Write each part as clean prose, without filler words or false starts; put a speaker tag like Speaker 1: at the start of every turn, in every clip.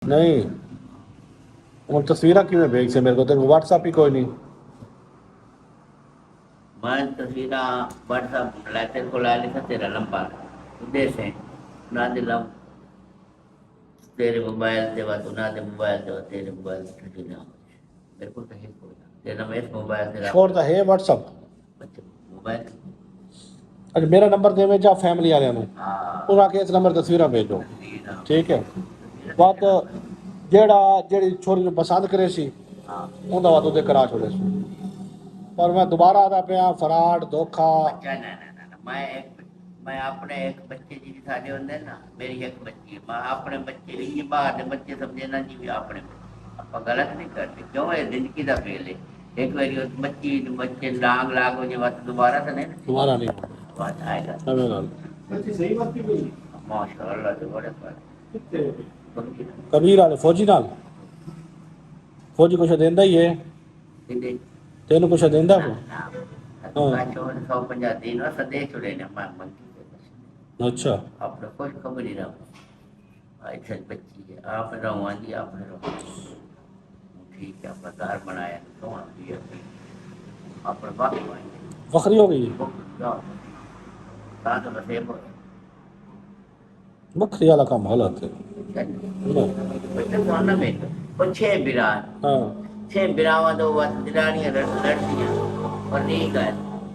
Speaker 1: नहीं ਹੁਣ ਤਸਵੀਰਾਂ ਕਿਵੇਂ ਭੇਜ ਸੇ ਮੇਰੇ ਕੋ ਤੇ WhatsApp ਹੀ ਕੋਈ ਨਹੀਂ
Speaker 2: मैं तस्वीर व्हाट्सअप तेरे को ला लिखा तेरा नंबर उद्देश्य है ना दिलम तेरे मोबाइल से बात ना दे मोबाइल से तेरे मोबाइल से तस्वीर मेरे को कहीं कोई तेरा मैं इस मोबाइल से
Speaker 1: ਛੋੜਦਾ ਹੈ WhatsApp
Speaker 2: बच्चे मोबाइल
Speaker 1: ਅੱਜ ਮੇਰਾ ਨੰਬਰ ਦੇਵੇਂ ਜਾਂ ਫੈਮਿਲੀ ਵਾਲਿਆਂ ਨੂੰ
Speaker 2: हाँ
Speaker 1: ਉਹਨਾਂ ਕੇ ਇਸ ਨੰਬਰ ਤਸਵੀਰਾਂ ਭੇਜੋ
Speaker 2: तस्वीर
Speaker 1: ਠੀਕ ਹੈ ਬਾਤ ਜਿਹੜੀ ਛੋਰੀ ਨੂੰ ਪਸੰਦ ਕਰੇ ਸੀ
Speaker 2: हाँ
Speaker 1: ਉਹਦਾ ਬਾਅਦ ਉਹਦੇ ਕਰਾ ਛੋੜੇ ਸੀ ਪਰ ਮੈਂ ਦੁਬਾਰਾ ਆਦਾ ਪਿਆ ਫਰਾਡ ਧੋਖਾ
Speaker 2: बच्चा ना मैं अपने एक बच्चे जी साढ़े होंगे ना मेरी एक बच्ची है मैं अपने बच्चे ये बाहर के बच्चे समझे ना जी भी अपने आप गलत नहीं करते क्यों है जिंदगी का फेल है एक बार उस बच्ची बच्चे लाग हो जाए बात दोबारा तो नहीं
Speaker 1: ਦੁਬਾਰਾ ਨਹੀਂ
Speaker 2: बात आएगा
Speaker 1: ਐਵੇਂ ਨਾਲ
Speaker 2: माशाअल्लाह से बड़े बड़े
Speaker 1: ਕਬੀਰ ਵਾਲੇ ਫੌਜੀ ਨਾਲ ਫੌਜੀ ਕੁਛ ਦਿੰਦਾ ਹੀ ਹੈ ਤੈਨੂੰ ਕੁਛ ਦਿੰਦਾ ਕੋ
Speaker 2: सौ पंजा दिन सदे छुड़े ने मंगी
Speaker 1: अच्छा
Speaker 2: आपने कोई खबर ही रहा ऐसे बच्ची है आपने रवा दी आपने रवा ठीक है अपना घर बनाया तो अपने बाकी
Speaker 1: वखरी हो गई बकरी वाला काम हालत है
Speaker 2: छह बिरान
Speaker 1: हाँ
Speaker 2: छह बिरावा दो दिरानियां लड़कियां और नहीं गए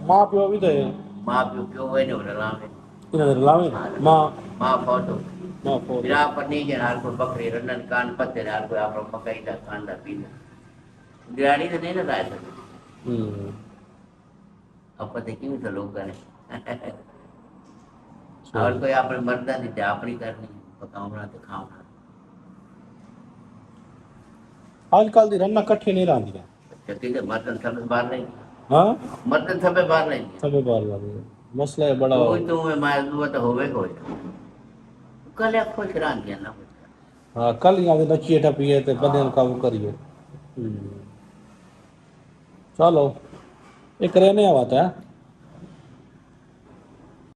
Speaker 1: माँ प्यो भी तो है
Speaker 2: माँ प्यो क्यों हुए नहीं रलावे
Speaker 1: इन्हें लावे माँ
Speaker 2: माँ फोटो
Speaker 1: माँ फोड़
Speaker 2: बिरा पर नहीं के हाल को बकरी रनन कान पत्ते हाल को आप मकई का कांदा पीना दिरानी से नहीं ना राय सकते अब पता क्यों तो लोग करें और कोई आपने मरदा नहीं थे आपनी करनी पकावना तो खावना
Speaker 1: आजकल दी रन्ना कट्ठे नहीं रही
Speaker 2: चक्की से मर्दन सब बाहर नहीं
Speaker 1: हाँ
Speaker 2: मर्दन सब बाहर नहीं
Speaker 1: सबे बार बार मसला है बड़ा
Speaker 2: कोई तो मैं मार दूँ तो होवे कोई कल आप खुश रह गया ना
Speaker 1: हाँ कल यहाँ पे नचिए टपिए तो बंदे को काबू करिए चलो एक रहने आवा था